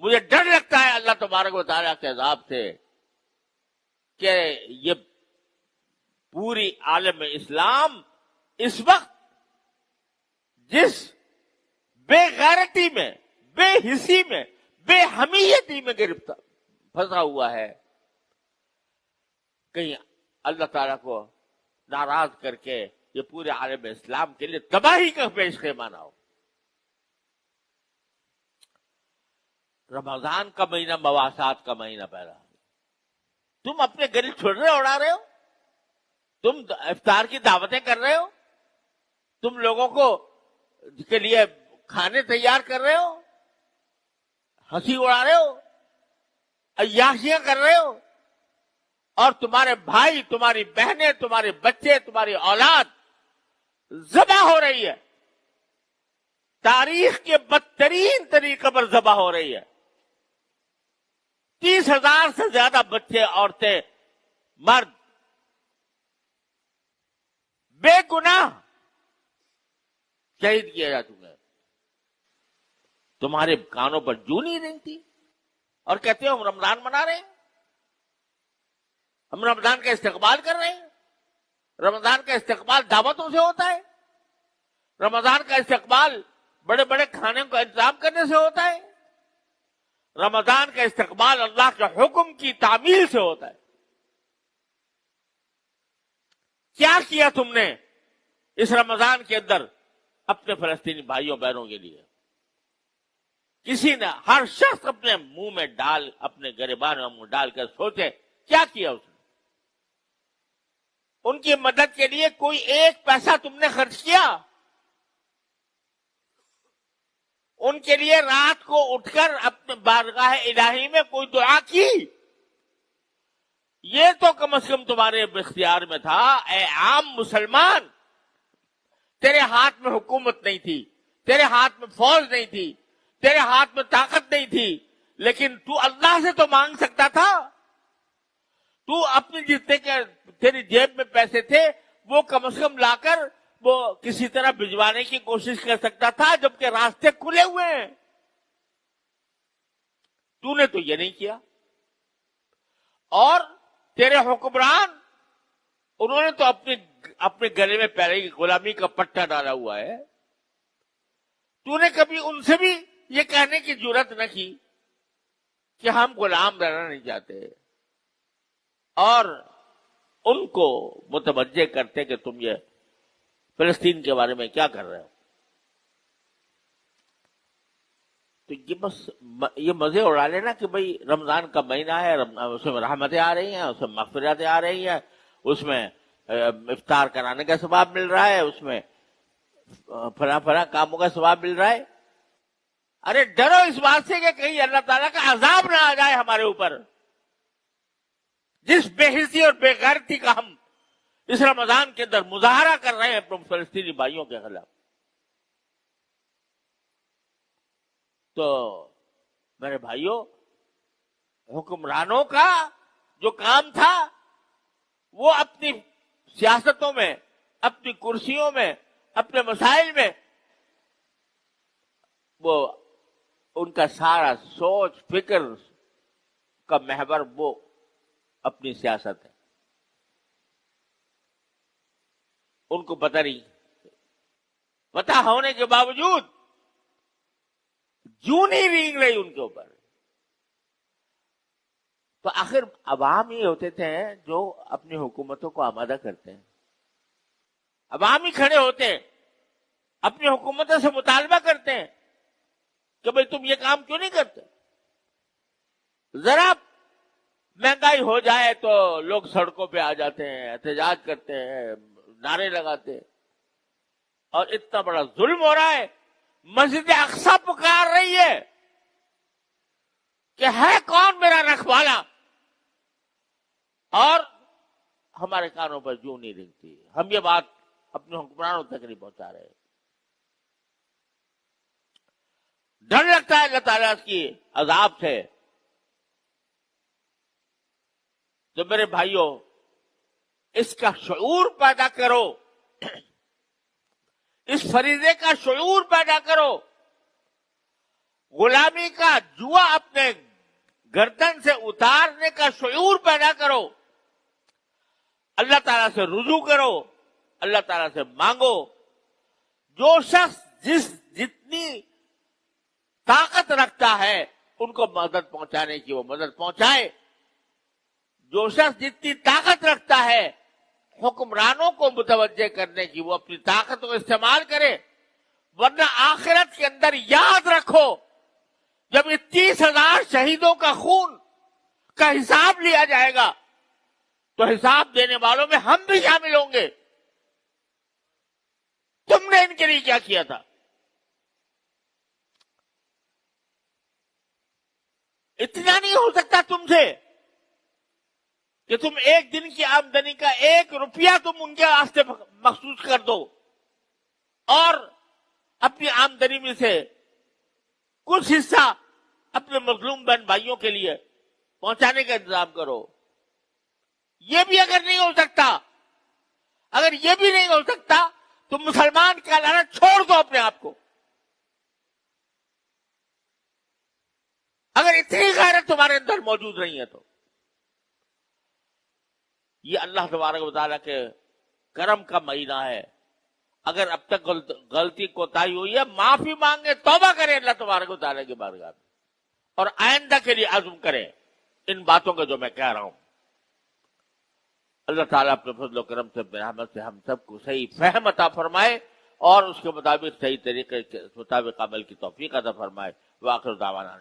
مجھے ڈر لگتا ہے اللہ تبارک و تعالیٰ کے عذاب سے کہ یہ پوری عالم اسلام اس وقت جس بے غیرتی میں، بے حسی میں، بے حمیتی میں گرفتار پھنسا ہوا ہے، کہیں اللہ تعالیٰ کو ناراض کر کے یہ پورے عالم اسلام کے لیے تباہی کا پیش خیمہ نہ ہو۔ رمضان کا مہینہ مواسات کا مہینہ پہلا، تم اپنے گھر چھوڑ اڑا رہے ہو، تم افطار کی دعوتیں کر رہے ہو، تم لوگوں کو کے لیے کھانے تیار کر رہے ہو، ہنسی اڑا رہے ہو، عیاشیاں کر رہے ہو، اور تمہارے بھائی، تمہاری بہنیں، تمہارے بچے، تمہاری اولاد ذبح ہو رہی ہے، تاریخ کے بدترین طریقے پر ذبح ہو رہی ہے۔ 30,000 سے زیادہ بچے، عورتیں، مرد بے گناہ شہید کیے جا چکے ہیں۔ تمہارے کانوں پر جوں نہیں رنگتی اور کہتے ہو ہم رمضان منا رہے ہیں، ہم رمضان کا استقبال کر رہے ہیں۔ رمضان کا استقبال دعوتوں سے ہوتا ہے، رمضان کا استقبال بڑے بڑے کھانے کا انتظام کرنے سے ہوتا ہے، رمضان کا استقبال اللہ کے حکم کی تعمیل سے ہوتا ہے۔ کیا کیا تم نے اس رمضان کے اندر اپنے فلسطینی بھائیوں بہنوں کے لیے؟ کسی نے، ہر شخص اپنے منہ میں ڈال، اپنے گریبان میں منہ ڈال کر سوچے کیا کیا اس نے؟ ان کی مدد کے لیے کوئی ایک پیسہ تم نے خرچ کیا؟ ان کے لیے رات کو اٹھ کر اپنے بارگاہ الہی میں کوئی دعا کی؟ یہ تو کم از کم تمہارے اختیار میں تھا۔ اے عام مسلمان، تیرے ہاتھ میں حکومت نہیں تھی، تیرے ہاتھ میں فوج نہیں تھی، تیرے ہاتھ میں طاقت نہیں تھی، لیکن تو اللہ سے تو مانگ سکتا تھا۔ تو اپنے جتنے کے تیری جیب میں پیسے تھے وہ کم از کم لا کر وہ کسی طرح بھجوانے کی کوشش کر سکتا تھا، جبکہ راستے کھلے ہوئے ہیں۔ تو نے تو یہ نہیں کیا۔ اور تیرے حکمران، انہوں نے تو اپنے گلے میں پہلے ہی غلامی کا پٹا ڈالا ہوا ہے۔ تو نے کبھی ان سے بھی یہ کہنے کی جرات نہ کی کہ ہم غلام رہنا نہیں چاہتے، اور ان کو متوجہ کرتے کہ تم یہ فلسطین کے بارے میں کیا کر رہے ہو۔ تو یہ بس یہ مزے اڑا لینا کہ بھئی رمضان کا مہینہ ہے، اس میں رحمتیں آ رہی ہیں، اس میں مغفرتیں آ رہی ہیں، اس میں افطار کرانے کا ثواب مل رہا ہے، اس میں فلاں کاموں کا ثواب مل رہا ہے۔ ارے ڈرو اس بات سے کہ کہیں اللہ تعالیٰ کا عذاب نہ آ جائے ہمارے اوپر، جس بے حسی اور بے غیرتی کا ہم اس رمضان کے اندر مظاہرہ کر رہے ہیں اپنے فلسطینی بھائیوں کے خلاف۔ تو میرے بھائیوں، حکمرانوں کا جو کام تھا وہ اپنی سیاستوں میں، اپنی کرسیوں میں، اپنے مسائل میں، وہ ان کا سارا سوچ فکر کا محور وہ اپنی سیاست ہے۔ ان کو پتہ نہیں، پتہ ہونے کے باوجود جوں نہیں رینگ رہی ان کے اوپر۔ تو آخر عوام ہی ہوتے تھے جو اپنی حکومتوں کو آمادہ کرتے ہیں، عوام ہی کھڑے ہوتے ہیں، اپنی حکومتوں سے مطالبہ کرتے ہیں کہ بھئی تم یہ کام کیوں نہیں کرتے؟ ذرا مہنگائی ہو جائے تو لوگ سڑکوں پہ آ جاتے ہیں، احتجاج کرتے ہیں، نعرے لگاتے ہیں، اور اتنا بڑا ظلم ہو رہا ہے۔ مسجد اقصی پکار رہی ہے کہ ہے کون میرا رکھوالا، اور ہمارے کانوں پر جوں نہیں رنگتی۔ ہم یہ بات اپنے حکمرانوں تک نہیں پہنچا رہے۔ ڈر لگتا ہے اللہ تعالیٰ کی عذاب سے۔ تو میرے بھائیوں، اس کا شعور پیدا کرو، اس فریضے کا شعور پیدا کرو۔ غلامی کا جوا اپنے گردن سے اتارنے کا شعور پیدا کرو، اللہ تعالیٰ سے رجوع کرو، اللہ تعالیٰ سے مانگو. جو شخص جتنی طاقت رکھتا ہے ان کو مدد پہنچانے کی وہ مدد پہنچائے. جو شخص جتنی طاقت رکھتا ہے حکمرانوں کو متوجہ کرنے کی وہ اپنی طاقت کو استعمال کرے. ورنہ آخرت کے اندر یاد رکھو، جب یہ 30,000 شہیدوں کا خون کا حساب لیا جائے گا تو حساب دینے والوں میں ہم بھی شامل ہوں گے. تم نے ان کے لیے کیا کیا تھا؟ اتنا نہیں ہو سکتا تم سے کہ تم ایک دن کی آمدنی کا 1 روپیہ تم ان کے واسطے مخصوص کر دو اور اپنی آمدنی میں سے کچھ حصہ اپنے مظلوم بہن بھائیوں کے لیے پہنچانے کا انتظام کرو. یہ بھی اگر نہیں ہو سکتا، اگر یہ بھی نہیں ہو سکتا تو مسلمان کہلانا چھوڑ دو اپنے آپ کو. اگر اتنی غیرت تمہارے اندر موجود نہیں ہے تو یہ اللہ تبارک و تعالیٰ کے کرم کا مہینہ ہے. اگر اب تک غلطی کوتاہی ہوئی ہے معافی مانگے، توبہ کریں اللہ تبارک و تعالیٰ کی بارگاہ میں، اور آئندہ کے لیے عزم کریں ان باتوں کا جو میں کہہ رہا ہوں. اللہ تعالیٰ اپنے فضل و کرم سے رحمت سے ہم سب کو صحیح فہم عطا فرمائے اور اس کے مطابق صحیح طریقے کے مطابق عمل کی توفیق عطا فرمائے. وآخر دعوانا